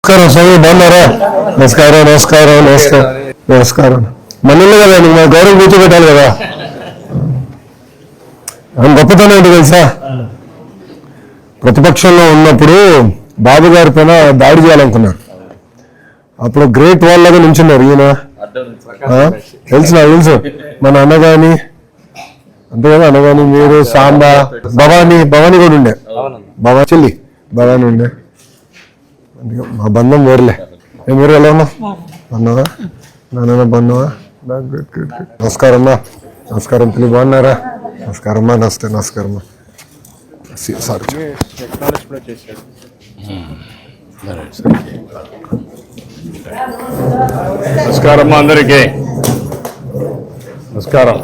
నమస్కారం స్వామి, బాగున్నారా? నమస్కారం నమస్కారం నమస్కారం నమస్కారం. మళ్ళీ కదా నీకు మా గౌరవం కూర్చోబెట్టాలి కదా. గొప్పతనం ఏంటి తెలుసా? ప్రతిపక్షంలో ఉన్నప్పుడు బాబు గారి పైన దాడి చేయాలనుకున్నారు. అప్పుడు గ్రేట్ వాల్ లాగా నించున్నారు. ఈయన తెలుసు, నాకు తెలుసు. మన అన్నగాని అంతే కదా, అన్నగాని మీరు సాంబా భవానీ కూడా ఉండే, చెల్లి భవానీ ఉండే. మా బంధం వేరులే. మీరు ఎలా ఉన్నా? అన్నావా నాన్న? బాగున్నావా? నమస్కారం అమ్మా. నమస్కారం పిల్లి, బాగున్నారా? నమస్కారం అమ్మా. నమస్తే. నమస్కారం అమ్మా. సారీ. నమస్కారం అమ్మా అందరికీ. నమస్కారం.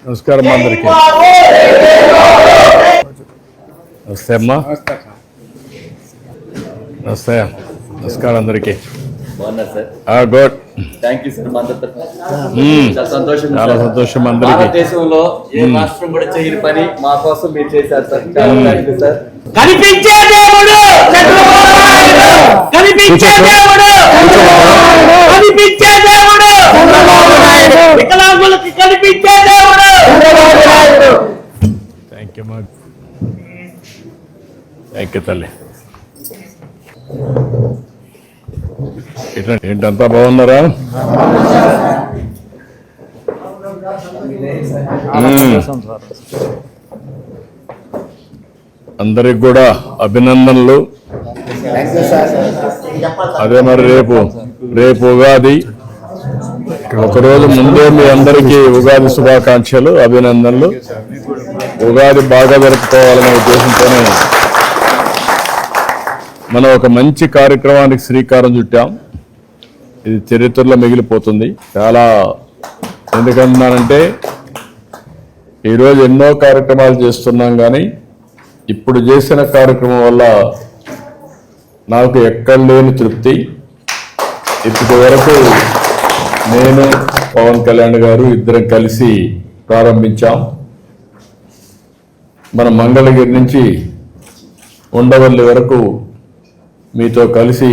నమస్కారం అందరికీ. నమస్తే అమ్మా. నమస్తే. నమస్కారం అందరికీ. గుడ్. చాలా సంతోషం అందరికీ. దేశంలో ఏ రాష్ట్రం కూడా చేయని పని మా కోసం మీరు చేశారు సార్. చాలా థ్యాంక్ యూ సార్. కనిపించే దేవుడు, కనిపించే దేవుడు, కనిపించే దేవుడు, వికలాంగులకు కనిపించే దేవుడు. థ్యాంక్ యూ మా. థ్యాంక్ యూ తల్లి. ఏంటంతా బాగున్నారా? అందరికి కూడా అభినందనలు. అదే మరి రేపు ఉగాది. ఒకరోజు ముందే మీ అందరికీ ఉగాది శుభాకాంక్షలు, అభినందనలు. ఉగాది బాగా జరుపుకోవాలనే ఉద్దేశంతోనే మనం ఒక మంచి కార్యక్రమానికి శ్రీకారం చుట్టాం. ఇది చరిత్రలో మిగిలిపోతుంది. చాలా ఎందుకంటున్నానంటే ఈరోజు ఎన్నో కార్యక్రమాలు చేస్తున్నాం, కానీ ఇప్పుడు చేసిన కార్యక్రమం వల్ల నాకు ఎక్కడ లేని తృప్తి. ఇప్పటి వరకు నేను పవన్ కళ్యాణ్ గారు ఇద్దరం కలిసి ప్రారంభించాం. మన మంగళగిరి నుంచి ఉండవల్లి వరకు మీతో కలిసి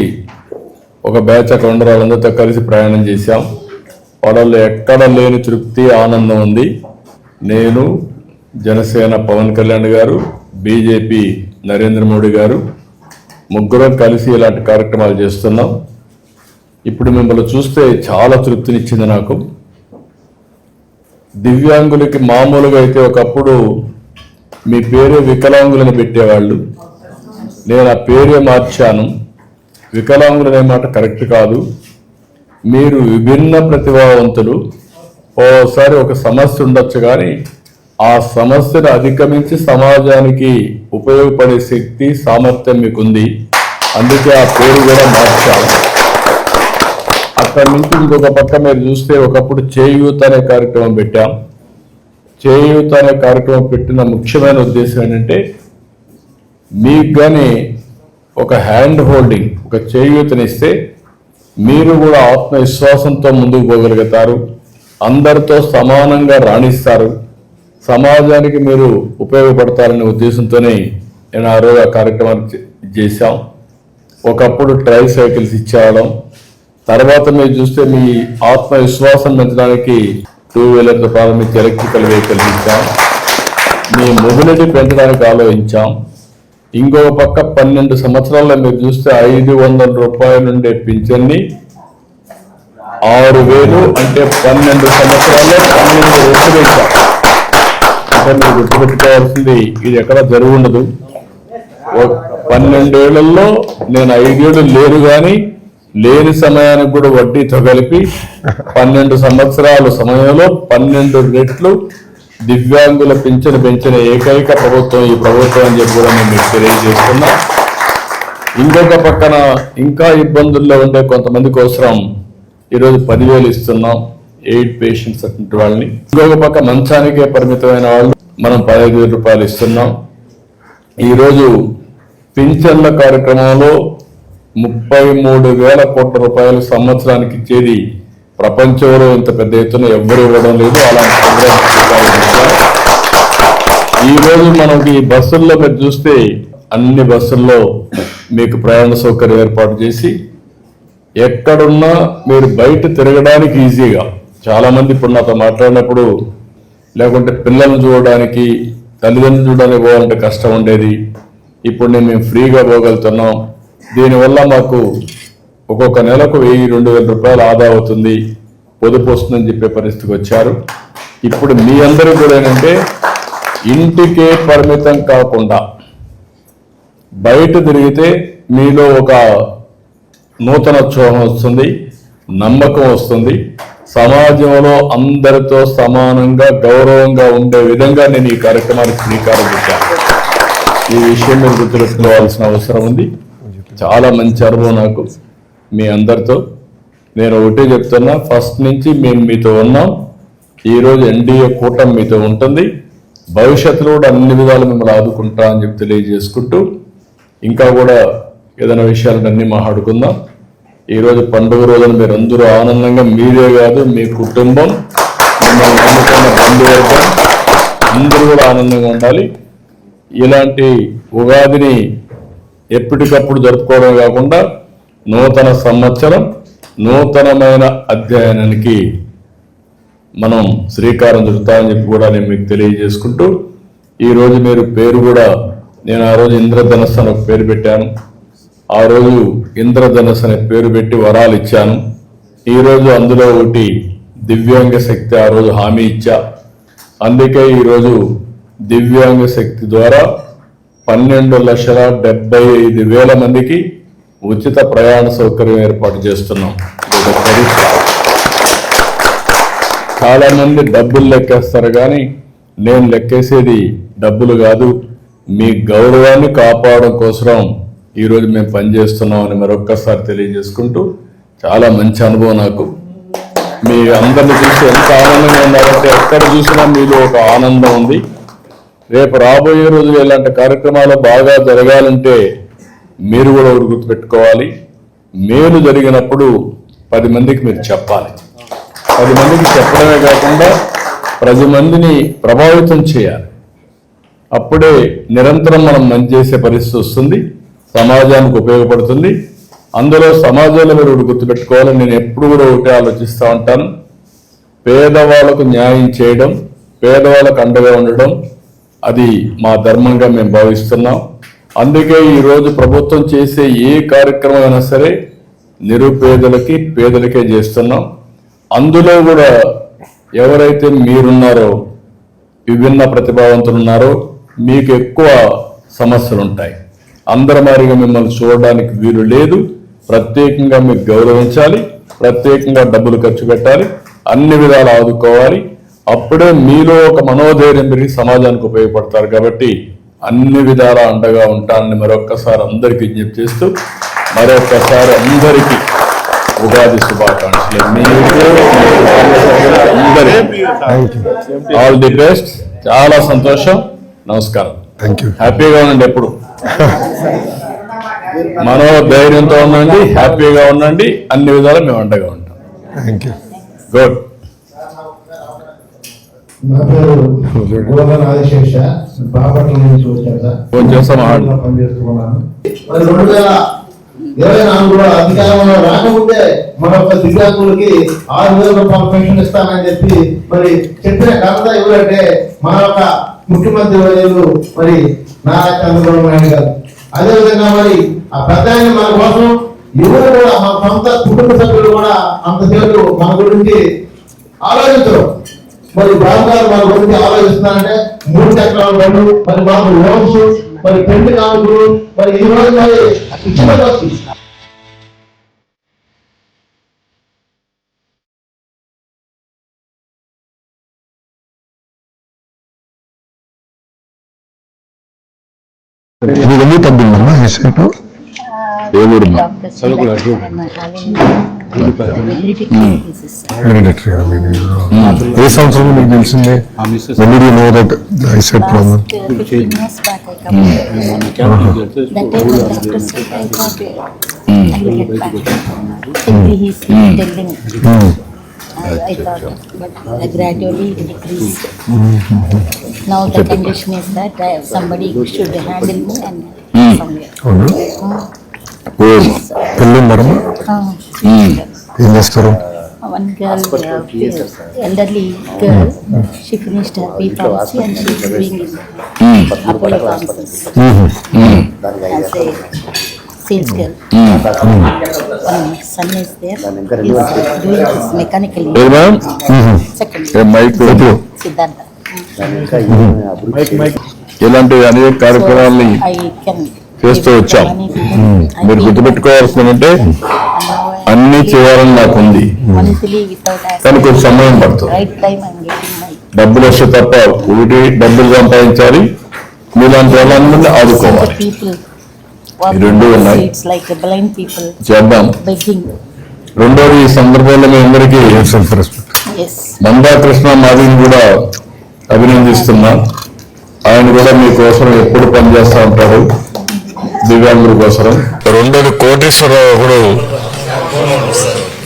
ఒక బ్యాచ్ అక్కడ ఉండరు, వాళ్ళందరితో కలిసి ప్రయాణం చేశాం. వాళ్ళల్లో ఎక్కడ లేని తృప్తి, ఆనందం ఉంది. నేను, జనసేన పవన్ కళ్యాణ్ గారు, బీజేపీ నరేంద్ర మోడీ గారు ముగ్గురం కలిసి ఇలాంటి కార్యక్రమాలు చేస్తున్నాం. ఇప్పుడు మిమ్మల్ని చూస్తే చాలా తృప్తినిచ్చింది నాకు. దివ్యాంగులకి మామూలుగా అయితే ఒకప్పుడు మీ పేరు వికలాంగులని పెట్టేవాళ్ళు. నేను ఆ పేరే మార్చాను. వికలాంగులు అనే మాట కరెక్ట్ కాదు. మీరు విభిన్న ప్రతిభావంతులు. ఓసారి ఒక సమస్య ఉండొచ్చు, కానీ ఆ సమస్యను అధిగమించి సమాజానికి ఉపయోగపడే శక్తి, సామర్థ్యం మీకుంది. అందుకే ఆ పేరు కూడా మార్చాను. అక్కడి నుంచి ఇంకొక పక్క మీరు చూస్తే ఒకప్పుడు చేయూత్ అనే కార్యక్రమం పెట్టాం. చేయూత్ అనే కార్యక్రమం పెట్టిన ముఖ్యమైన ఉద్దేశం ఏంటంటే మీకు కానీ ఒక హ్యాండ్ హోల్డింగ్, ఒక చేయూతనిస్తే మీరు కూడా ఆత్మవిశ్వాసంతో ముందుకు పోగలుగుతారు, అందరితో సమానంగా రాణిస్తారు, సమాజానికి మీరు ఉపయోగపడతారనే ఉద్దేశంతోనే నేను ఆ రోజు ఆ కార్యక్రమాన్ని చేశాం. ఒకప్పుడు ట్రై సైకిల్స్ ఇచ్చేవాళ్ళం. తర్వాత మీరు చూస్తే మీ ఆత్మవిశ్వాసం పెంచడానికి 2 వీలర్తో ప్రారంభించి ఎలక్ట్రికల్ వెహికల్స్ ఇచ్చాం. మీ మొబిలిటీ పెంచడానికి ఆలోచించాం. ఇంకొక పక్క 12 సంవత్సరాల్లో మీరు చూస్తే 500 రూపాయల నుండే పింఛన్ని 6,000, అంటే 12 సంవత్సరాల్లో 12 రెట్లు పెంచాం. అంటే మీరు గుర్తుపెట్టుకోవాల్సింది ఇది ఎక్కడ జరుగు ఉండదు. 12 ఏళ్లలో నేను 5 ఏళ్ళు లేరు, కానీ లేని సమయానికి కూడా వడ్డీతో కలిపి 12 సంవత్సరాల సమయంలో 12 రెట్లు దివ్యాంగుల పింఛను పెంచిన ఏకైక ప్రభుత్వం ఈ ప్రభుత్వం అని చెప్పి కూడా నేను మీకు తెలియజేస్తున్నా. ఇంకొక పక్కన ఇంకా ఇబ్బందుల్లో ఉండే కొంతమంది కోసం ఈరోజు 10,000 ఇస్తున్నాం, 8 పేషెంట్స్ అటువంటి వాళ్ళని. ఇంకొక పక్క మంచానికే పరిమితమైన వాళ్ళు మనం 15,000 రూపాయలు ఇస్తున్నాం. ఈరోజు పింఛన్ల కార్యక్రమంలో 33,000 కోట్ల రూపాయలు సంవత్సరానికి ఇచ్చేది ప్రపంచంలో ఇంత పెద్ద ఎత్తున ఎవ్వరు ఇవ్వడం లేదు. అలాంటి ప్రోగ్రామ్స్ ఈ రోజు మనకి బస్సుల్లో మీరు చూస్తే అన్ని బస్సుల్లో మీకు ప్రయాణ సౌకర్యం ఏర్పాటు చేసి ఎక్కడున్నా మీరు బయట తిరగడానికి ఈజీగా, చాలామంది ఇప్పుడు నాతో మాట్లాడినప్పుడు లేకుంటే పిల్లల్ని చూడడానికి తల్లిదండ్రులు చూడడానికి పోవాలంటే కష్టం ఉండేది, ఇప్పుడు మేము ఫ్రీగా పోగలుగుతున్నాం, దీనివల్ల మాకు ఒక్కొక్క నెలకు 1000-2000 రూపాయలు ఆదా అవుతుంది, పొదుపు వస్తుందని చెప్పే పరిస్థితికి వచ్చారు. ఇప్పుడు మీ అందరూ కూడా ఏంటంటే ఇంటికే పరిమితం కాకుండా బయట తిరిగితే మీలో ఒక నూతనోత్సాహం వస్తుంది, నమ్మకం వస్తుంది, సమాజంలో అందరితో సమానంగా గౌరవంగా ఉండే విధంగా నేను ఈ కార్యక్రమానికి శ్రీకారం చుట్టాను. ఈ విషయం మీరు గుర్తుపెట్టుకోవాల్సిన అవసరం ఉంది. చాలా మంచి అనుభవం నాకు మీ అందరితో. నేను ఒకటే చెప్తున్నా, ఫస్ట్ నుంచి మేము మీతో ఉన్నాం. ఈరోజు ఎన్డీఏ కూటమి మీతో ఉంటుంది, భవిష్యత్తులో కూడా అన్ని విధాలు మిమ్మల్ని ఆదుకుంటా అని చెప్పి తెలియజేసుకుంటూ, ఇంకా కూడా ఏదైనా విషయాలన్నీ మాట్లాడుకుందాం. ఈరోజు పండుగ రోజున మీరు అందరూ ఆనందంగా, మీరే కాదు మీ కుటుంబం, మిమ్మల్ని నమ్ముకున్న బంధువర్గం అందరూ కూడా ఆనందంగా ఉండాలి. ఇలాంటి ఉగాదిని ఎప్పటికప్పుడు జరుపుకోవడం కాకుండా నూతన సంవత్సరం, నూతనమైన అధ్యయనానికి మనం శ్రీకారం చుడతామని చెప్పి కూడా నేను మీకు తెలియజేసుకుంటూ, ఈరోజు మీరు పేరు కూడా, నేను ఆ రోజు ఇంద్రధనస్సు అని ఒక పేరు పెట్టాను. ఆ రోజు ఇంద్రధనస్సు అనే పేరు పెట్టి వరాలు ఇచ్చాను. ఈరోజు అందులో ఒకటి దివ్యాంగ శక్తి ఆ రోజు హామీ ఇచ్చా. అందుకే ఈరోజు దివ్యాంగ శక్తి ద్వారా 12,75,000 మందికి ఉచిత ప్రయాణ సౌకర్యం ఏర్పాటు చేస్తున్నాం. చాలా మంది డబ్బులు లెక్కేస్తారు, కానీ నేను లెక్కేసేది డబ్బులు కాదు, మీ గౌరవాన్ని కాపాడడం కోసం ఈరోజు మేము పనిచేస్తున్నామని మరొక్కసారి తెలియజేసుకుంటూ, చాలా మంచి అనుభవం నాకు. మీ అందరిని చూసి ఎంత ఆనందంగా ఉన్నారంటే, ఎక్కడ చూసినా మీలో ఒక ఆనందం ఉంది. రేపు రాబోయే రోజులు ఇలాంటి కార్యక్రమాలు బాగా జరగాలంటే మీరు కూడా ఒకటి గుర్తుపెట్టుకోవాలి, మేలు జరిగినప్పుడు 10 మందికి మీరు చెప్పాలి. 10 మందికి చెప్పడమే కాకుండా 10 మందిని ప్రభావితం చేయాలి. అప్పుడే నిరంతరం మనం మంచి చేసే పరిస్థితి వస్తుంది, సమాజానికి ఉపయోగపడుతుంది. అందులో సమాజంలో మీరు ఒకటి గుర్తుపెట్టుకోవాలని నేను ఎప్పుడు కూడా ఒకటే ఆలోచిస్తూ ఉంటాను, పేదవాళ్ళకు న్యాయం చేయడం, పేదవాళ్ళకు అండగా ఉండడం, అది మా ధర్మంగా మేము భావిస్తున్నాం. అందుకే ఈరోజు ప్రభుత్వం చేసే ఏ కార్యక్రమం అయినా సరే నిరుపేదలకి, పేదలకే చేస్తున్నాం. అందులో కూడా ఎవరైతే మీరున్నారో, విభిన్న ప్రతిభావంతులు ఉన్నారో, మీకు ఎక్కువ సమస్యలు ఉంటాయి. అందరి మారిగా మిమ్మల్ని చూడడానికి వీలు లేదు. ప్రత్యేకంగా మీకు గౌరవించాలి, ప్రత్యేకంగా డబ్బులు ఖర్చు పెట్టాలి, అన్ని విధాలు ఆదుకోవాలి. అప్పుడే మీలో ఒక మనోధైర్యం పెరిగి సమాజానికి ఉపయోగపడతారు. కాబట్టి అన్ని విధాల అండగా ఉంటానని మరొక్కసారి అందరికీ విజ్ఞప్తి చేస్తూ, మరొక్కసారి అందరికీ ఉగాది శుభాకాంక్షలు. All the best. చాలా సంతోషం. నమస్కారం. హ్యాపీగా ఉండండి, ఎప్పుడు మనోధైర్యంతో ఉండండి, హ్యాపీగా ఉండండి, అన్ని విధాలు మేము అండగా ఉంటాం. గుడ్. నా పేరు గోవర్ధన్ ఆదిశేష, బాపట్ల నుంచి వచ్చాను సార్. పనిచేస్తున్నాను. 2024 అధికారంలో రాకముందే మరొక దివ్యాంగులకి 6,000 రూపాయల పెన్షన్ ఇస్తానని చెప్పి మరి చెప్పిన ఘనత ఎవరంటే మన యొక్క ముఖ్యమంత్రి వర్యులు మరి నారా చంద్రబాబు నాయుడు గారు. అదేవిధంగా మరి ఆ పెద్ద మన కోసం ఎవరు కూడా మన సొంత కుటుంబ సభ్యులు కూడా అంతసేపు మన గురించి ఆలోచించరు. మరి బాబు గారు మన గురించి ఆలోచిస్తున్నారంటే 3 చక్రాల బండ్లు, మరి మాకు లోన్స్, మరి పెళ్లి కానుకలు, మరి ఈ రోజు మరి ఇచ్చిన తగ్గిందమ్మా ఎస్ఐటు ఏ ఊరు? ఏ సంవత్సరం మీకు తెలిసిందే? I thought, but gradually it decreased. Now the condition is that somebody should handle me and somewhere. అవును పెళ్ళి ఉందమ్మా ఏం చేస్తారు? One girl, elderly girl, she finished her B.Pharmacy and she is doing in Apollo Pharmacies as a sales girl. One son is there, he is doing his mechanical second Siddhartha. ఇలాంటి అనేక కార్యక్రమాలని I can చేస్తూ వచ్చాం. మీరు గుర్తుపెట్టుకోవాల్సిందంటే అన్ని చేయాలని నాకు ఉంది, monthly without కానీ కొంచెం సమయం పడుతుంది. right time I am getting my డబ్బులు వస్తే తప్ప ఒకటి డబ్బులు సంపాదించాలి, మీలాంటి వాళ్ళందరినీ ఆదుకోవాలి. people ఈ రెండు ఉన్నాయి, it's like a blind people చేద్దాం. begging. రెండోది ఈ సందర్భంలో మీ అందరికీ సెల్ఫ్ రెస్పెక్ట్. Yes. మందాకృష్ణ మాదిని కూడా అభినందిస్తున్నా. ఆయన కూడా మీకోసం ఎప్పుడు పనిచేస్తూ ఉంటారు, దివ్యాంగుల కోసం. రెండోది కోటేశ్వరరావు కూడా,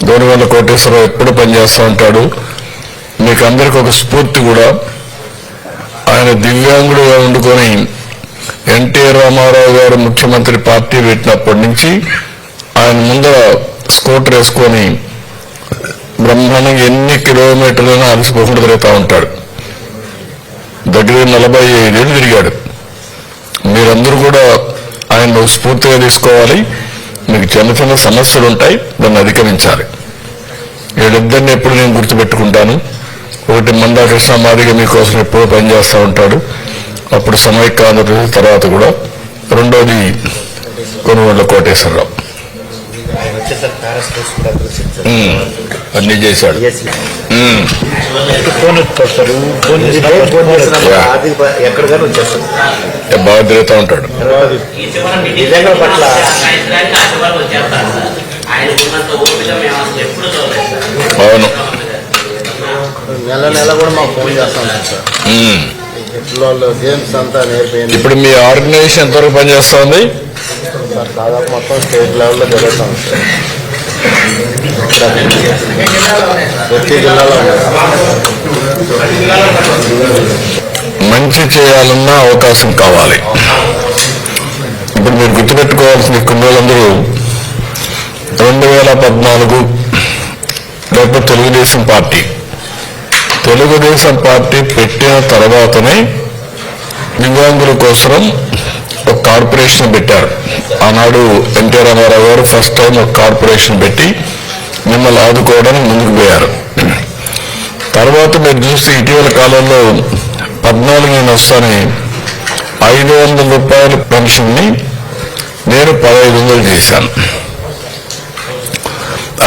దోనివల్ల కోటేశ్వరరావు ఎప్పుడు పనిచేస్తూ ఉంటాడు. మీకు అందరికి ఒక స్ఫూర్తి కూడా. ఆయన దివ్యాంగుడుగా వండుకొని ఎన్టీ రామారావు గారు ముఖ్యమంత్రి పార్టీ పెట్టినప్పటి నుంచి ఆయన ముందర స్కూటర్ వేసుకొని బ్రహ్మాండంగా ఎన్ని కిలోమీటర్లను అలసిపోకుండా తిరుగుతూ ఉంటాడు. దగ్గర 45 ఏళ్ళు తిరిగాడు. మీరందరూ కూడా ఆయన స్ఫూర్తిగా తీసుకోవాలి. మీకు చిన్న చిన్న సమస్యలు ఉంటాయి, దాన్ని అధిగమించాలి. వీళ్ళిద్దరిని ఎప్పుడు నేను గుర్తుపెట్టుకుంటాను. ఒకటి మందాకృష్ణ మాదిగా మీకోసం ఎప్పుడూ పనిచేస్తూ ఉంటాడు, అప్పుడు సమైక్యాంధ్ర తర్వాత కూడా. రెండోది కొనుగోళ్ళ కోటేశ్వరరావు అన్నీ చేశాడు. బాగా తిరుగుతూ ఉంటాడు. అవును, నెల కూడా మాకు ఫోన్ చేస్తాం సార్. గేమ్స్ అంతా నేర్పింది. ఇప్పుడు మీ ఆర్గనైజేషన్ ఎంతవరకు పనిచేస్తా ఉంది సార్? దాదాపు మొత్తం స్టేట్ లెవెల్లో జరుగుతాం సార్. ప్రతి జిల్లాలో మంచి చేయాలన్న అవకాశం కావాలి. ఇప్పుడు మీరు గుర్తుపెట్టుకోవాల్సిన కొన్ని రోజులందరూ 2014 లేకపోతే తెలుగుదేశం పార్టీ పెట్టిన తర్వాతనే దివ్యాంగుల కోసం ఒక కార్పొరేషన్ పెట్టారు. ఆనాడు ఎన్టీ రామారావు గారు ఫస్ట్ టైం ఒక కార్పొరేషన్ పెట్టి మిమ్మల్ని ఆదుకోవడానికి ముందుకు పోయారు. తర్వాత మీరు చూస్తే ఇటీవల కాలంలో 14 నేను వస్తానని 500 రూపాయల పెన్షన్ని నేను 1500 చేశాను.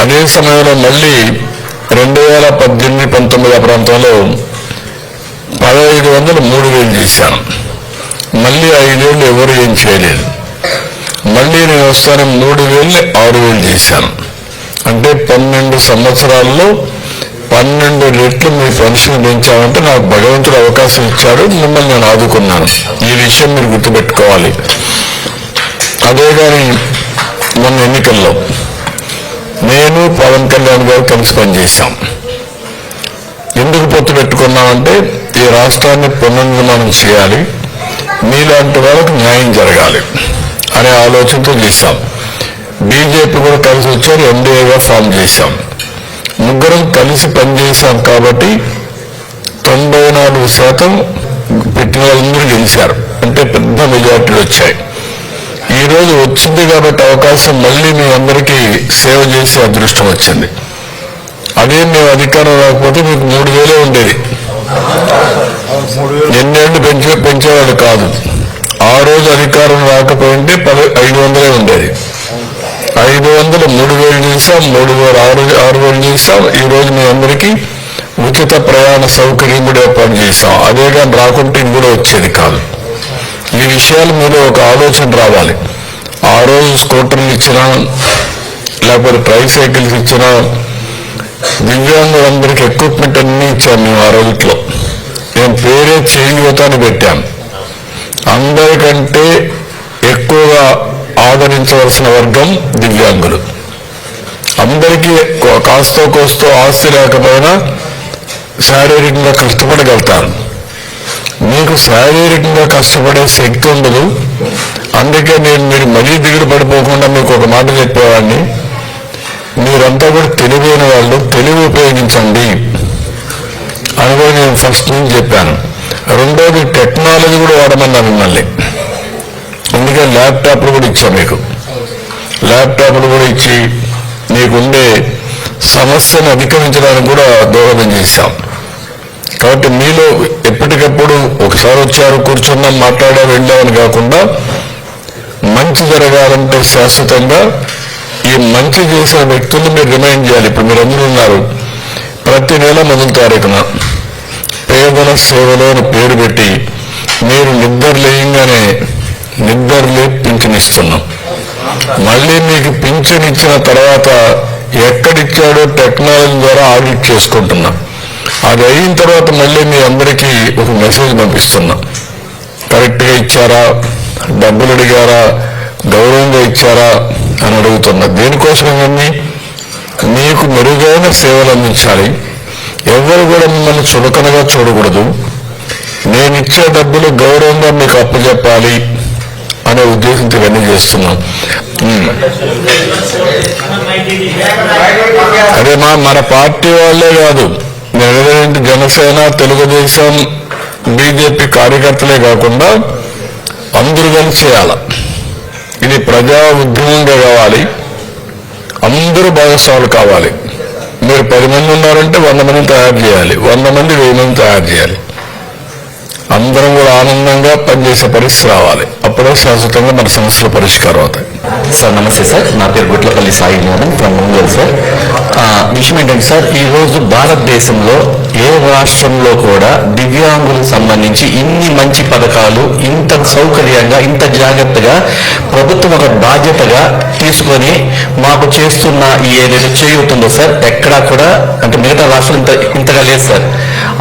అదే సమయంలో మళ్ళీ 2018-19 ఆ ప్రాంతంలో 1500 3000 చేశాను. మళ్ళీ 5 ఏళ్ళు ఎవరు ఏం చేయలేదు. మళ్ళీ నేను వస్తాను 3000 6000 చేశాను. అంటే 12 సంవత్సరాల్లో 12 రెట్లు మీ పెన్షన్ పెంచామంటే నాకు భగవంతుడు అవకాశం ఇచ్చాడు, మిమ్మల్ని నేను ఆదుకున్నాను. ఈ విషయం మీరు గుర్తుపెట్టుకోవాలి. అదే కానీ మొన్న ఎన్నికల్లో నేను పవన్ కళ్యాణ్ గారు కలిసి పనిచేశాం. ఎందుకు పొత్తు పెట్టుకున్నామంటే ఈ రాష్ట్రాన్ని పునర్నిర్మాణం చేయాలి, మీలాంటి వాళ్ళకు న్యాయం జరగాలి అనే ఆలోచనతో చేశాం. బీజేపీ కూడా కలిసి వచ్చారు, ఎన్డీఏగా ఫామ్ చేశాం. ముగ్గురం కలిసి పనిచేశాం కాబట్టి 94% పెట్టిన వాళ్ళందరూ గెలిచారు. అంటే పెద్ద మెజార్టీలు వచ్చాయి. ఈ రోజు వచ్చింది కాబట్టి అవకాశం మళ్ళీ మీ అందరికీ సేవ చేసే అదృష్టం వచ్చింది. అదే మేము అధికారం రాకపోతే మీకు 3000 ఉండేది. ఎన్నేళ్ళు పెంచేవాడు కాదు. ఆ రోజు అధికారం రాకపోయింటే 500 ఉండేది. 500 3000 చేశాం, 6000 చేశాం. ఈ రోజు మీ అందరికీ ఉచిత ప్రయాణ సౌకర్యం కూడా ఏర్పాటు చేశాం. అదే కానీ రాకుంటే ఇది కూడా వచ్చేది కాదు. ఈ విషయాలు మీలో ఒక ఆలోచన రావాలి. ఆ రోజు స్కూటర్లు ఇచ్చినా లేకపోతే ట్రైసైకిల్స్ ఇచ్చినా దివ్యాంగులందరికీ ఎక్విప్మెంట్ అన్నీ ఇచ్చాను మేము ఆ రోజుట్లో. నేను పేరే చేయూత అని పెట్టాను. అందరికంటే ఎక్కువగా ఆదరించవలసిన వర్గం దివ్యాంగులు. అందరికీ కాస్తో కోస్తో ఆస్తి లేకపోయినా శారీరకంగా కష్టపడగలుగుతారు. మీకు శారీరకంగా కష్టపడే శక్తి ఉండదు. అందుకే మీరు మరీ దిగులు పడిపోకుండా మీకు ఒక మాట చెప్పేవాడిని, మీరంతా కూడా తెలివైన వాళ్ళు, తెలివి ఉపయోగించండి అని కూడా నేను ఫస్ట్ నుంచి చెప్పాను. రెండోది టెక్నాలజీ కూడా వాడమన్నా మిమ్మల్ని. అందుకే ల్యాప్టాప్లు కూడా ఇచ్చాం మీకు. ల్యాప్టాప్లు కూడా ఇచ్చి మీకుండే సమస్యను అధిగమించడానికి కూడా దోహదం చేశాం. కాబట్టి మీలో ఎప్పటికప్పుడు ఒకసారి వచ్చారు, కూర్చున్నాం, మాట్లాడా, వెళ్ళామని కాకుండా మంచి జరగాలంటే శాశ్వతంగా ఈ మంచి చేసిన వ్యక్తులను మీరు రిమైండ్ చేయాలి. ఇప్పుడు మీరు అందరూ ఉన్నారు. ప్రతి నెల మొదటి తారీఖున పేదల సేవలో అని పేరు పెట్టి మీరు నిద్రలేయంగానే నిద్రలే పింఛన్ ఇస్తున్నాం. మళ్ళీ మీకు పింఛన్ ఇచ్చిన తర్వాత ఎక్కడిచ్చాడో టెక్నాలజీ ద్వారా ఆడిట్ చేసుకుంటున్నాం. అది అయిన తర్వాత మళ్ళీ మీ అందరికీ ఒక మెసేజ్ పంపిస్తున్నాం. కరెక్ట్గా ఇచ్చారా, డబ్బులు అడిగారా, గౌరవంగా ఇచ్చారా అని అడుగుతున్నా. దేనికోసమేమని మీకు మెరుగైన సేవలు అందించాలి. ఎవరు కూడా మిమ్మల్ని చులకనగా చూడకూడదు. నేను ఇచ్చే డబ్బులు గౌరవంగా మీకు అప్పచెప్పాలి అనే ఉద్దేశంతో ఇవన్నీ చేస్తున్నాం. అదే మన పార్టీ వాళ్ళే కాదు, నేను జనసేన, తెలుగుదేశం, బీజేపీ కార్యకర్తలే కాకుండా అందరూ కలిసి చేయాలి. ఇది ప్రజా ఉద్యమంగా కావాలి. అందరూ భాగస్వాములు కావాలి. మీరు 10 మంది ఉన్నారంటే 100 మందిని తయారు చేయాలి, 100 మంది 1000 మంది తయారు చేయాలి. అందరం కూడా ఆనందంగా పనిచేసే పరిస్థితి రావాలి. అప్పుడే శాశ్వతంగా మన సమస్యలు పరిష్కారం అవుతాయి. సార్ నమస్తే సార్, నా పేరు గుట్లపల్లి సాయి మోహన్ ఫ్రమ్ ఒంగోలు సార్. విషయం ఏంటంటే సార్, ఈరోజు భారతదేశంలో ఏ రాష్ట్రంలో కూడా దివ్యాంగులకు సంబంధించి ఇన్ని మంచి పథకాలు ఇంత సౌకర్యంగా ఇంత జాగ్రత్తగా ప్రభుత్వం ఒక బాధ్యతగా తీసుకొని మాకు చేస్తున్న ఈ ఏదైతే చేయుతుందో సార్, ఎక్కడా కూడా అంటే మిగతా రాష్ట్రాలు ఇంతగా లేదు సార్.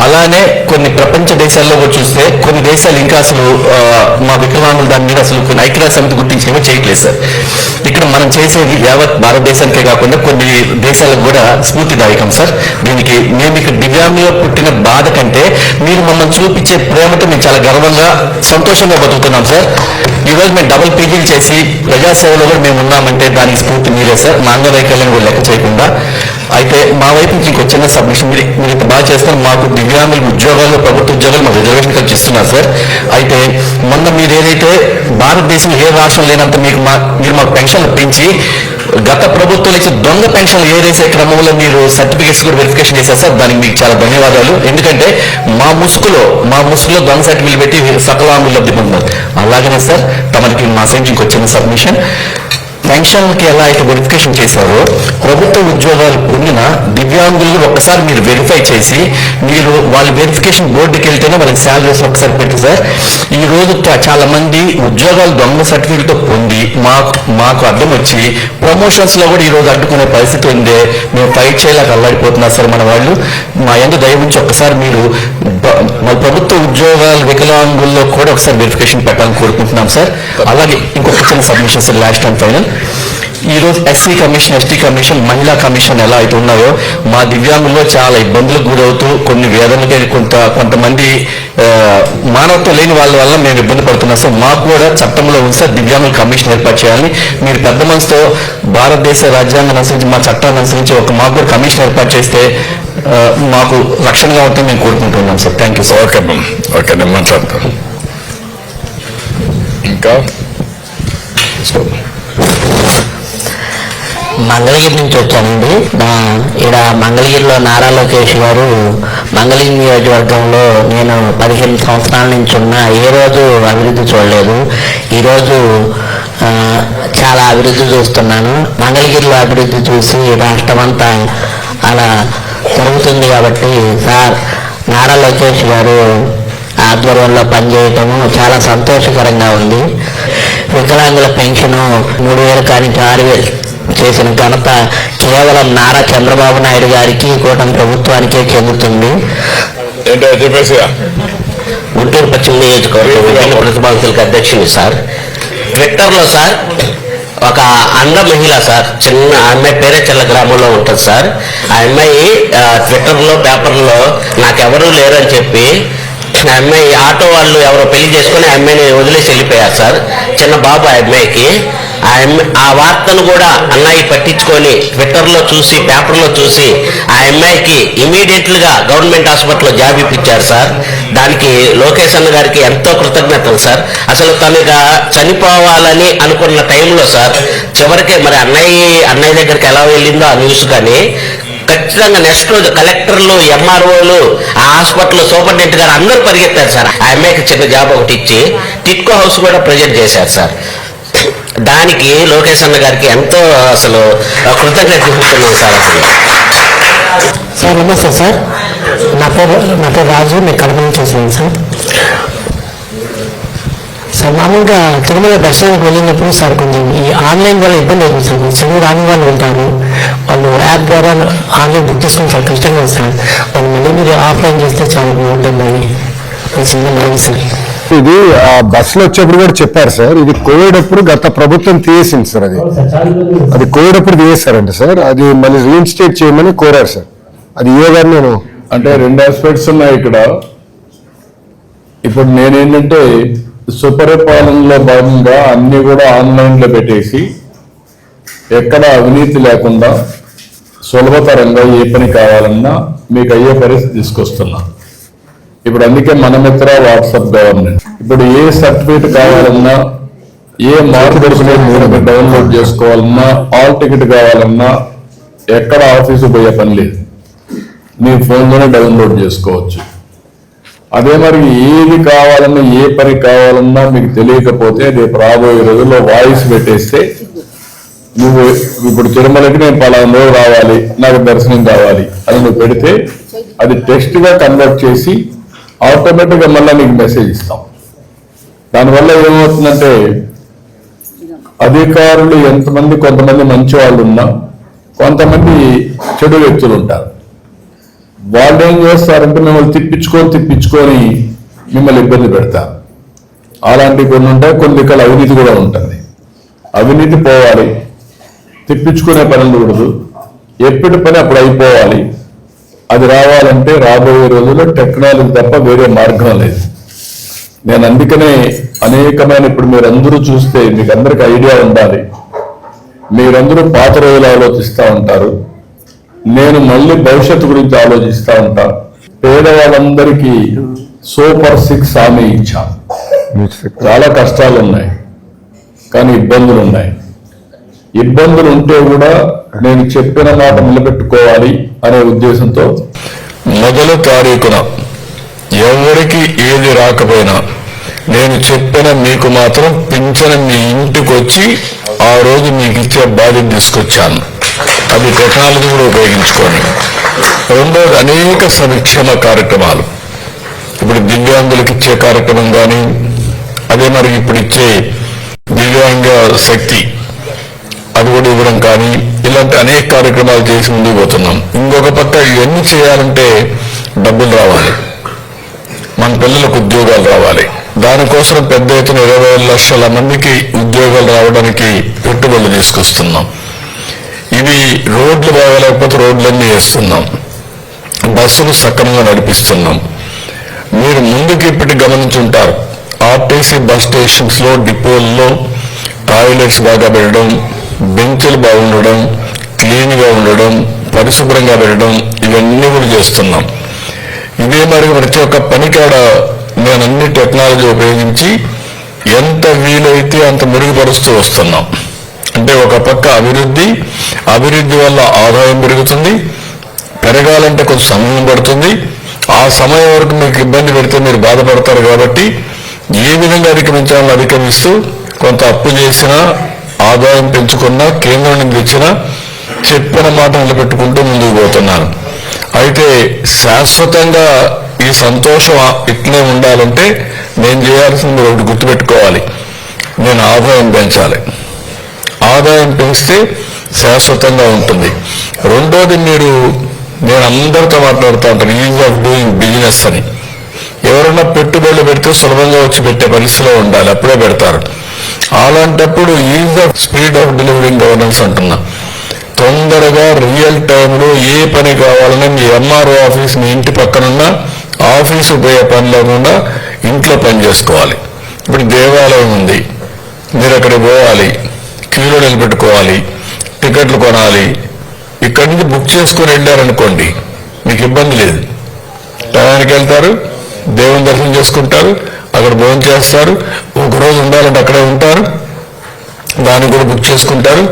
అలానే కొన్ని ప్రపంచ దేశాల్లో కూడా చూస్తే కొన్ని దేశాలు ఇంకా అసలు మా వికలాంగుల దాని మీద అసలు కొన్ని ఐక్యరాజ్య సమితి గుర్తించి ఏమో చేయట్లేదు సార్. ఇక్కడ మనం చేసేది యావత్ భారతదేశానికే కాకుండా కొన్ని దేశాలకు కూడా స్ఫూర్తిదాయకం సార్. దీనికి మేము ఇక్కడ దివ్యాంగులో పుట్టిన బాధ కంటే మీరు మమ్మల్ని చూపించే ప్రేమతో మేము చాలా గర్వంగా సంతోషంగా బతుకుతున్నాం సార్. ఈరోజు మేము డబుల్ పీజీలు చేసి ప్రజాసేవలో కూడా మేము ఉన్నామంటే దానికి స్ఫూర్తి మీరే సార్, మా అంగవైకల్యం కూడా లెక్క చేయకుండా. అయితే మా వైపు నుంచి ఇంకో చిన్న సబ్మిషన్, మీరు ఇంత బాగా చేస్తారు. మాకు దివ్యాంగుల ఉద్యోగాలు, ప్రభుత్వ ఉద్యోగాలు మాకు రిజర్వేషన్ కలిసి ఇస్తున్నారు సార్. అయితే మొన్న మీరు ఏదైతే భారతదేశంలో ఏ రాష్ట్రం లేనంత మీరు మాకు పెన్షన్లు పెంచి గత ప్రభుత్వం ఇచ్చే దొంగ పెన్షన్లు ఏదైతే క్రమంలో మీరు సర్టిఫికేట్స్ కూడా వెరిఫికేషన్ చేశారు సార్, దానికి మీకు చాలా ధన్యవాదాలు. ఎందుకంటే మా ముసుగులో దొంగ సర్టిఫికేట్ పెట్టి సకలాంగులు లబ్ధి పొందుతున్నారు. అలాగనే సార్ తమకి మా సైన్స్ ఇంకో చిన్న సబ్మిషన్, పెన్షన్లకి ఎలా అయితే వెరిఫికేషన్ చేశారో ప్రభుత్వ ఉద్యోగాలు పొందిన దివ్యాంగులు ఒక్కసారి మీరు వెరిఫై చేసి మీరు వాళ్ళ వెరిఫికేషన్ బోర్డుకి వెళ్తేనే వాళ్ళకి శాలరీస్ ఒకసారి పెట్టి సార్. ఈ రోజు చాలా మంది ఉద్యోగాలు దొంగ సర్టిఫికేట్తో పొంది మాకు అడ్డం వచ్చి ప్రమోషన్స్ లో కూడా ఈ రోజు అడ్డుకునే పరిస్థితి ఉంది. మేము ఫైట్ చేయలేక అల్లాడిపోతున్నారు సార్ మన వాళ్ళు. మా యందు దయ ఉంచి ఒక్కసారి మీరు మా ప్రభుత్వ ఉద్యోగాలు వికలాంగుల్లో కూడా ఒకసారి వెరిఫికేషన్ పెట్టాలని కోరుకుంటున్నాం సార్. అలాగే ఇంకొక చిన్న submission sir, last and final. ఈరోజు ఎస్సీ కమిషన్, ఎస్టీ కమిషన్, మహిళా కమిషన్ ఎలా అయితే ఉన్నాయో మా దివ్యాంగుల్లో చాలా ఇబ్బందులకు గురవుతూ కొన్ని వేదనలకి కొంతమంది మానవత్వం లేని వాళ్ళ వల్ల మేము ఇబ్బంది పడుతున్నాం సార్. మాకు కూడా చట్టంలో ఉంది సార్ దివ్యాంగుల కమిషన్ ఏర్పాటు చేయాలని. మీరు పెద్ద మనసుతో భారతదేశ రాజ్యాంగాన్ని అనుసరించి మా చట్టాన్ని అనుసరించి మాకు కూడా కమిషన్ ఏర్పాటు చేస్తే మాకు రక్షణగా ఉంటుందని మేము కోరుకుంటున్నాం sir. Thank you sir. Okay నేను మాట్లాడతాను. ఇంకా మంగళగిరి నుంచి వచ్చానండి. ఇక్కడ మంగళగిరిలో నారా లోకేష్ గారు మంగళగిరి నియోజకవర్గంలో నేను 15 సంవత్సరాల నుంచి ఉన్నా ఏ రోజు అభివృద్ధి చూడలేదు. ఈరోజు చాలా అభివృద్ధి చూస్తున్నాను. మంగళగిరిలో అభివృద్ధి చూసి రాష్ట్రం అంతా అలా జరుగుతుంది. కాబట్టి సార్ నారా లోకేష్ గారు ఆధ్వర్యంలో పనిచేయటము చాలా సంతోషకరంగా ఉంది. వికలాంగుల పెన్షన్ 3,000 కానీ 6,000 చేసిన ఘనత కేవలం నారా చంద్రబాబు నాయుడు గారికి, కూటమి ప్రభుత్వానికే చెందుతుంది. గుంటూరు పశ్చిమ నియోజకవర్గం ప్రతిపాదకులకు అధ్యక్షులు సార్. ట్విట్టర్లో సార్ ఒక అంధ మహిళ సార్, చిన్న అమ్మాయి పేరేచల్ల గ్రామంలో ఉంటుంది సార్. ఆ అమ్మాయి ట్విట్టర్లో పేపర్లో నాకెవరూ లేరని చెప్పి ఆ అమ్మాయి ఆటో వాళ్ళు ఎవరో పెళ్లి చేసుకుని ఆ అమ్మాయిని వదిలేసి వెళ్ళిపోయారు సార్. చిన్న బాబు ఆ అమ్మాయికి. ఆ వార్తను కూడా అన్నయ్య పట్టించుకొని ట్విట్టర్లో చూసి పేపర్లో చూసి ఆ అమ్మాయికి ఇమీడియట్లుగా గవర్నమెంట్ హాస్పిటల్లో జాబ్ ఇప్పించారు సార్. దానికి లోకేష్ అన్న గారికి ఎంతో కృతజ్ఞతలు సార్. అసలు తనగా చనిపోవాలని అనుకున్న టైంలో సార్ చివరికి మరి అన్నయ్య దగ్గరికి ఎలా వెళ్ళిందో ఆ న్యూస్ కానీ ఖచ్చితంగా నెక్స్ట్ రోజు కలెక్టర్లు, ఎంఆర్ఓలు, ఆ హాస్పిటల్ సూపరింటెండెంట్ గారు అందరూ పరిగెత్తారు సార్. ఆ అమ్మాయికి చిన్న జాబ్ ఒకటి ఇచ్చి టిట్కో హౌస్ కూడా ప్రజెంట్ చేశారు సార్. దానికి లోకేష్ అన్న గారికి ఎంతో అసలు కృతజ్ఞత చెప్పుకున్నాం సార్. అసలు సార్ నమస్తే సార్, నా పేరు రాజు, నేను కడప నుంచి వస్తున్నాను సార్. సార్ మామూలుగా తిరుమల దర్శనానికి వెళ్ళినప్పుడు సార్ కొంచెం ఈ ఆన్లైన్ వల్ల ఇబ్బంది అవుతుంది సార్. చదువు రాని వాళ్ళు ఉంటారు, వాళ్ళు యాప్ ద్వారా ఆన్లైన్ బుక్ చేసుకుని చాలా కష్టంగా సార్. వాళ్ళు మళ్ళీ మీరు ఆఫ్లైన్ చేస్తే చాలా బాగుంటుందని సార్. ఇది ఆ బస్సులో వచ్చేప్పుడు కూడా చెప్పారు సార్, ఇది కోవిడ్ అప్పుడు గత ప్రభుత్వం తీసేసింది సార్. అది కోవిడ్ అప్పుడు తీసేశారంట సార్. అది మళ్ళీ రీఇన్స్టేట్ చేయమని కోరారు సార్. అది ఏ గారు నేను అంటే 2 ఆస్పెక్ట్స్ ఉన్నాయి ఇక్కడ. ఇప్పుడు నేనేంటంటే సుపరిపాలనలో భాగంగా అన్ని కూడా ఆన్లైన్లో పెట్టేసి ఎక్కడ అవినీతి లేకుండా సులభతరంగా ఏ పని కావాలన్నా మీకు అయ్యే పరిస్థితి తీసుకొస్తున్నా. ఇప్పుడు అందుకే మన మిత్ర వాట్సాప్ గవర్నెన్స్. ఇప్పుడు ఏ సర్టిఫికేట్ కావాలన్నా, ఏ మార్గదర్శకం డౌన్లోడ్ చేసుకోవాలన్నా, ఆల్ టికెట్ కావాలన్నా ఎక్కడ ఆఫీసు పోయే పని లేదు, మీ ఫోన్లోనే డౌన్లోడ్ చేసుకోవచ్చు. అదే మరి ఏది కావాలన్నా, ఏ పని కావాలన్నా మీకు తెలియకపోతే రేపు రాబోయే రోజుల్లో వాయిస్ పెట్టేస్తే, నువ్వు ఇప్పుడు తిరుమలకి నేను పలానా రోజు రావాలి, నాకు దర్శనం కావాలి అని నువ్వు పెడితే అది టెక్స్ట్గా కన్వర్ట్ చేసి ఆటోమేటిక్గా మళ్ళీ నీకు మెసేజ్ ఇస్తాం. దానివల్ల ఏమవుతుందంటే అధికారులు ఎంతమంది, కొంతమంది మంచి వాళ్ళు ఉన్నా కొంతమంది చెడు వ్యక్తులు ఉంటారు. వాళ్ళు ఏం చేస్తారంటే మిమ్మల్ని తిప్పించుకొని మిమ్మల్ని ఇబ్బంది పెడతారు. అలాంటివి కొన్ని ఉంటాయి. కొన్ని ఇక్కడ అవినీతి కూడా ఉంటుంది. అవినీతి పోవాలి, తిప్పించుకునే పని ఉండకూడదు. ఎప్పటి పని అప్పుడు అయిపోవాలి. అది రావాలంటే రాబోయే రోజుల్లో టెక్నాలజీ తప్ప వేరే మార్గం లేదు. నేను అందుకనే అనేకమైన ఇప్పుడు మీరందరూ చూస్తే మీకు అందరికి ఐడియా ఉండాలి. మీరందరూ పాత రోజులు ఆలోచిస్తూ ఉంటారు, నేను మళ్ళీ భవిష్యత్తు గురించి ఆలోచిస్తూ ఉంటా. పేదవాళ్ళందరికీ సూపర్ 6 హామీ ఇచ్చాం. చాలా కష్టాలు ఉన్నాయి, కానీ ఇబ్బందులు ఉన్నాయి. ఇబ్బందులు ఉంటే కూడా నేను చెప్పిన మాట నిలబెట్టుకోవాలి అనే ఉద్దేశంతో మొదటి తారీఖున ఎవరికి ఏది రాకపోయినా నేను చెప్పిన మీకు మాత్రం పింఛను మీ ఇంటికి వచ్చి ఆ రోజు మీకు ఇచ్చే బాధ్యత తీసుకొచ్చాను. అది టెక్నాలజీ కూడా ఉపయోగించుకొని. రెండోది అనేక సంక్షేమ కార్యక్రమాలు. ఇప్పుడు దివ్యాంగులకు ఇచ్చే కార్యక్రమం కానీ, అదే మరి ఇప్పుడు ఇచ్చే దివ్యాంగ శక్తి అది కూడా ఇవ్వడం కానీ, ఇలాంటి అనేక కార్యక్రమాలు చేసి ముందుకు పోతున్నాం. ఇంకొక పక్క ఇవన్నీ చేయాలంటే డబ్బులు రావాలి, మన పిల్లలకు ఉద్యోగాలు రావాలి. దానికోసం పెద్ద ఎత్తున 20 లక్షల మందికి ఉద్యోగాలు రావడానికి పెట్టుబడులు తీసుకొస్తున్నాం. ఇవి రోడ్లు బాగలేకపోతే రోడ్లన్నీ వేస్తున్నాం, బస్సులు సక్రమంగా నడిపిస్తున్నాం. మీరు ముందుకు ఇప్పటి గమనించుంటారు, ఆర్టీసీ బస్ స్టేషన్స్ లో, డిపోల్లో టాయిలెట్స్ బాగా పెట్టడం, బెంచులు బాగుండడం, క్లీన్గా ఉండడం, పరిశుభ్రంగా పెట్టడం, ఇవన్నీ కూడా చేస్తున్నాం. ఇదే మరి ప్రతి ఒక్క పనికాడ నేను అన్ని టెక్నాలజీ ఉపయోగించి ఎంత వీలైతే అంత మెరుగుపరుస్తూ వస్తున్నాం. అంటే ఒక పక్క అభివృద్ధి వల్ల ఆదాయం పెరుగుతుంది. పెరగాలంటే కొంచెం సమయం పడుతుంది. ఆ సమయం వరకు మీకు ఇబ్బంది పెడితే మీరు బాధపడతారు. కాబట్టి ఏ విధంగా అధిగమించాలని అధిగమిస్తూ కొంత అప్పు చేసినా, ఆదాయం పెంచుకున్నా, కేంద్రం నుంచి తెచ్చినా చెప్పిన మాట నిలబెట్టుకుంటూ ముందుకు పోతున్నాను. అయితే శాశ్వతంగా ఈ సంతోషం ఇట్లే ఉండాలంటే నేను చేయాల్సింది ఒకటి గుర్తుపెట్టుకోవాలి, నేను ఆదాయం పెంచాలి. ఆదాయం పెంచితే శాశ్వతంగా ఉంటుంది. రెండోది నేను అందరితో మాట్లాడుతూ ఉంటాను, ఈజ్ ఆఫ్ డూయింగ్ బిజినెస్ అని. ఎవరైనా పెట్టుబడులు పెడితే సులభంగా వచ్చి పెట్టే పరిస్థితిలో ఉండాలి, అప్పుడే పెడతారు. అలాంటప్పుడు is of speed of delivering governance అంటున్నా. తొందరగా రియల్ టైంలో ఏ పని కావాలన్నా మీ ఎంఆర్ఓ ఆఫీస్ మీ ఇంటి పక్కనున్న ఆఫీసు పోయే పని లేకుండా ఇంట్లో పని చేసుకోవాలి. ఇప్పుడు దేవాలయం ఉంది, మీరు అక్కడికి పోవాలి, క్యూలో నిలబెట్టుకోవాలి, టికెట్లు కొనాలి. ఇక్కడి నుంచి బుక్ చేసుకుని వెళ్ళారనుకోండి మీకు ఇబ్బంది లేదు. టయానికి వెళ్తారు, దేవుని దర్శనం చేసుకుంటారు, అక్కడ భోజనం చేస్తారు, ఒకరోజు ఉండాలంటే అక్కడే ఉంటారు, దాన్ని కూడా బుక్ చేసుకుంటారు.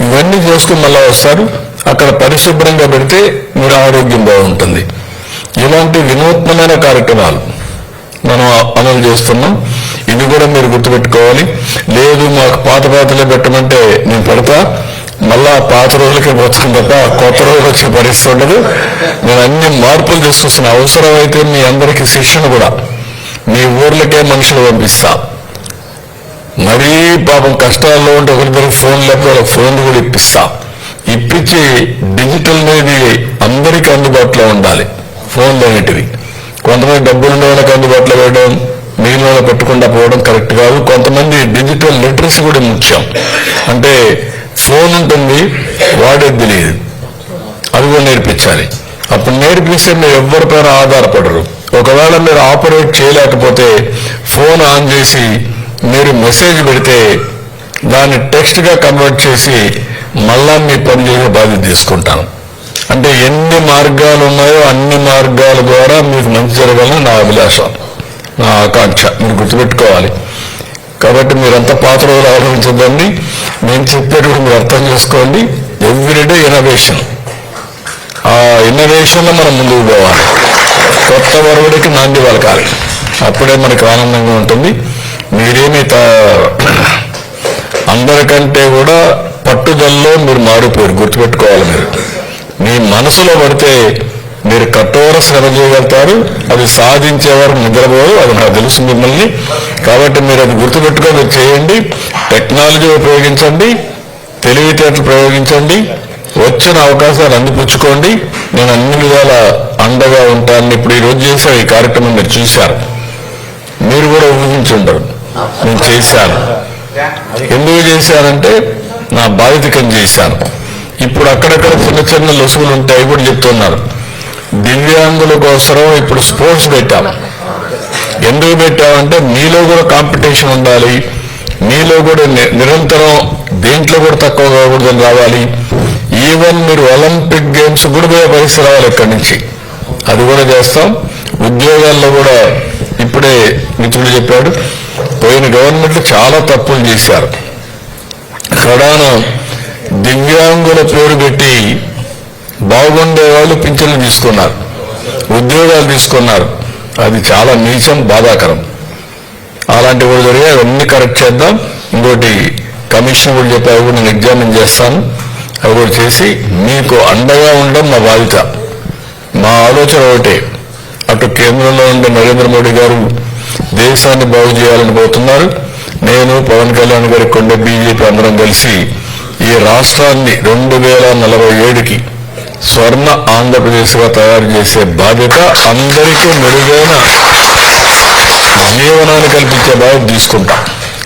ఇవన్నీ చేసుకుని మళ్ళీ వస్తారు. అక్కడ పరిశుభ్రంగా పెడితే మీరు ఆరోగ్యం బాగుంటుంది. ఇలాంటి వినూత్నమైన కార్యక్రమాలు మనం అమలు చేస్తున్నాం. ఇది కూడా మీరు గుర్తుపెట్టుకోవాలి. లేదు మాకు పాతలే పెట్టమంటే నేను పెడతా, మళ్ళా పాత రోజులకే పోతాను తప్ప కొత్త రోజులు వచ్చే పరిస్థితి ఉండదు. నేను అన్ని మార్పులు తీసుకొస్తున్నా. అవసరమైతే మీ అందరికీ శిక్షణ కూడా మీ ఊర్లకే మనుషులు పంపిస్తా. మరీ పాపం కష్టాల్లో ఉంటే ఒకరిద్దరికి ఫోన్ లేకపోతే ఫోన్ కూడా ఇప్పించి డిజిటల్ అనేది అందరికీ అందుబాటులో ఉండాలి. ఫోన్లు అనేటివి కొంతమంది డబ్బులు ఉండే వాళ్ళకి అందుబాటులో పెట్టడం, మిగిలిన వాళ్ళు పెట్టకుండా పోవడం కరెక్ట్ కాదు. కొంతమంది డిజిటల్ లిటరసీ కూడా ముఖ్యం. అంటే ఫోన్ ఉంటుంది, వాడేది తెలియదు, అది కూడా నేర్పించాలి. అప్పుడు నేర్పిస్తే మీరు ఎవరిపైన ఆధారపడరు. ఒకవేళ మీరు ఆపరేట్ చేయలేకపోతే ఫోన్ ఆన్ చేసి మీరు మెసేజ్ పెడితే దాన్ని టెక్స్ట్గా కన్వర్ట్ చేసి మళ్ళా మీ పని చేసే బాధ్యత తీసుకుంటాను. అంటే ఎన్ని మార్గాలు ఉన్నాయో అన్ని మార్గాల ద్వారా మీకు మంచి జరగాలని నా అభిలాషం, నా ఆకాంక్ష. మీరు గుర్తుపెట్టుకోవాలి. కాబట్టి మీరంతా పాత రోజులు ఆలోచించదండి. నేను చెప్పేటప్పుడు మీరు అర్థం చేసుకోండి. Everyday innovation. ఆ ఇన్నోవేషన్లో మనం ముందుకు పోవాలి. కొత్త వరవడికి నాంది పలకాలి. అప్పుడే మనకు ఆనందంగా ఉంటుంది. మీరేమి అందరికంటే కూడా పట్టుదలలో మీరు మారిపోయారు. గుర్తుపెట్టుకోవాలి. మీరు మీ మనసులో పడితే మీరు కఠోర శ్రమ చేయగలుగుతారు. అది సాధించే వరకు నిద్రపోరు. అది నాకు తెలుసు మిమ్మల్ని. కాబట్టి మీరు అది గుర్తుపెట్టుకొని మీరు చేయండి. టెక్నాలజీ ఉపయోగించండి, తెలివితేటలు ప్రయోగించండి, వచ్చిన అవకాశాలు అందిపుచ్చుకోండి. నేను అన్ని విధాల అండగా ఉంటాను. ఇప్పుడు ఈరోజు చేసే ఈ కార్యక్రమం మీరు చూశారు, మీరు కూడా ఊహించుంటారు. నేను చేశాను. ఎందుకు చేశానంటే నా బాధ్యతకం చేశాను. ఇప్పుడు అక్కడక్కడ చిన్న చిన్న లొసుగులు ఉంటాయి కూడా చెప్తున్నారు. దివ్యాంగుల కోసం ఇప్పుడు స్పోర్ట్స్ పెట్టాము. ఎందుకు పెట్టామంటే మీలో కూడా కాంపిటీషన్ ఉండాలి, మీలో కూడా నిరంతరం దేంట్లో కూడా తక్కువ కాకూడదని రావాలి. ఈవెన్ మీరు ఒలింపిక్ గేమ్స్ కూడా పోయే పరిస్థితి రావాలి ఇక్కడి నుంచి. అది కూడా చేస్తాం. ఉద్యోగాల్లో కూడా ఇప్పుడే మిత్రుడు చెప్పాడు, పోయిన గవర్నమెంట్లు చాలా తప్పులు చేశారు. కడాన దివ్యాంగుల పేరు పెట్టి బాగుండే వాళ్ళు పింఛన్లు తీసుకున్నారు, ఉద్యోగాలు తీసుకున్నారు. అది చాలా నీచం, బాధాకరం. అలాంటివి కూడా జరిగాయి. అవన్నీ కరెక్ట్ చేద్దాం. ఇంకోటి కమిషన్ కూడా చెప్పి అవి కూడా నేను ఎగ్జామిన్ చేస్తాను. అవి కూడా చేసి మీకు అండగా ఉండడం మా బాధ్యత. మా ఆలోచన ఒకటే, అటు కేంద్రంలో ఉండే నరేంద్ర మోడీ గారు దేశాన్ని బాగు చేయాలని పోతున్నారు. నేను పవన్ కళ్యాణ్ గారి కొండ బీజేపీ అందరం కలిసి ఈ రాష్ట్రాన్ని 2047కి స్వర్ణ ఆంధ్రప్రదేశ్గా తయారు చేసే బాధ్యత, అందరికీ మెరుగైన జీవనాన్ని కల్పించే బాధ్యత తీసుకుంటాం.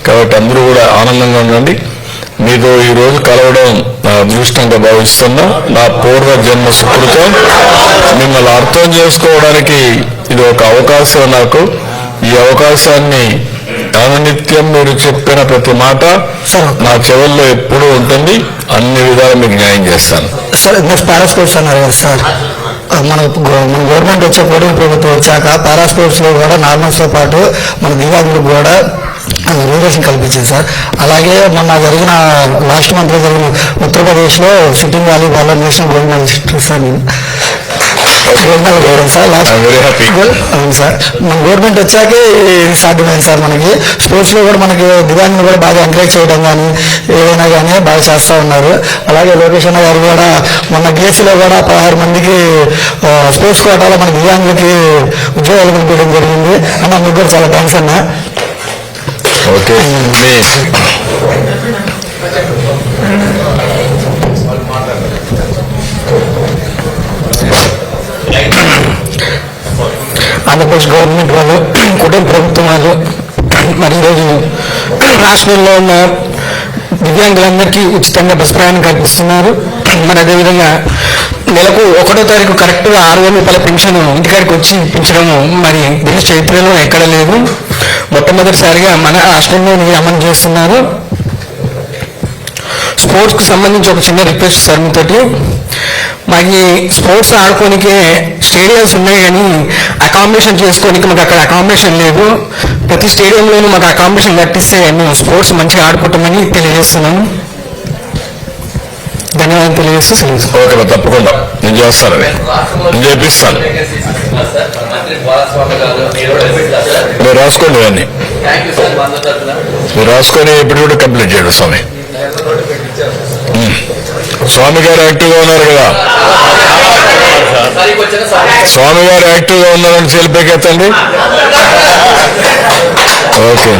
కాబట్టి అందరూ కూడా ఆనందంగా ఉండండి. మీతో ఈరోజు కలవడం నా అదృష్టంగా భావిస్తున్నా. నా పూర్వ జన్మ సుకృతం. మిమ్మల్ని అర్థం చేసుకోవడానికి ఇది ఒక అవకాశం నాకు. ఈ అవకాశాన్ని అనునిత్యం మీరు చెప్పిన ప్రతి మాట నా చెవుల్లో ఎప్పుడూ ఉంటుంది. అన్ని విధాలు మీకు న్యాయం చేస్తాను. సార్ నెక్స్ట్ పారాస్పోర్ట్స్ అన్నారు కదా సార్, మన గవర్నమెంట్ వచ్చే పోటీ ప్రభుత్వం వచ్చాక పారాస్పోర్ట్స్లో కూడా నార్మల్స్తో పాటు మన దివ్యాంగులకు కూడా రిజర్వేషన్ కల్పించింది సార్. అలాగే మొన్న జరిగిన లాస్ట్ మంత్లో జరిగిన ఉత్తరప్రదేశ్లో shooting volleyball national gold medal sir. Sir last అవును సార్, మన గవర్నమెంట్ వచ్చాకే ఇది సాధ్యమైంది సార్. మనకి స్పోర్ట్స్లో కూడా మనకి దివ్యాంగులు కూడా బాగా ఎంకరేజ్ చేయడం కానీ ఏదైనా కానీ బాగా చేస్తూ ఉన్నారు. అలాగే లోకేష్ అన్న గారు కూడా మొన్న గేసీలో కూడా 16 మందికి స్పోర్ట్స్ కోటాలో మన దివ్యాంగులకి ఉద్యోగాలు కల్పించడం జరిగింది. అన్న మీకు కూడా చాలా థ్యాంక్స్ అన్న. ఓకే, ఆంధ్రప్రదేశ్ గవర్నమెంట్ వాళ్ళు, కుటుంబ ప్రభుత్వం వాళ్ళు మరి ఈరోజు రాష్ట్రంలో ఉన్న దివ్యాంగులందరికీ ఉచితంగా బస్ ప్రయాణం కల్పిస్తున్నారు. మరి అదేవిధంగా నెలకు 1వ తారీఖు కరెక్ట్గా 6,000 రూపాయల పెన్షన్ ఇంటికాడికి వచ్చి ఇప్పించడం మరి దేశ చరిత్రలో ఎక్కడ లేదు. మొట్టమొదటిసారిగా మన రాష్ట్రంలో అమలు చేస్తున్నారు. స్పోర్ట్స్కి సంబంధించి ఒక చిన్న రిక్వెస్ట్ సార్ మీతోటి, మాకు స్పోర్ట్స్ ఆడుకోనికే స్టేడియామ్స్ ఉన్నాయి కానీ అకామిడేషన్ చేసుకోనికి మాకు అక్కడ అకామిడేషన్ లేదు. ప్రతి స్టేడియంలోనూ మాకు అకామిడేషన్ కట్టిస్తే మేము స్పోర్ట్స్ మంచిగా ఆడుకుంటామని తెలియజేస్తున్నాము. ధన్యవాదాలు తెలియజేస్తూ సెలవు. ఓకే, తప్పకుండా నేను చేస్తాను, నేను చేపిస్తాను. మీరు రాసుకోండి ఇవన్నీ, మీరు రాసుకొని ఇప్పుడు కూడా కంప్లీట్ చేయండి. స్వామి గారు యాక్టివ్గా ఉన్నారు కదా, స్వామి గారు యాక్టివ్గా ఉన్నారని తెలిపేకెత్తండి. ఓకే.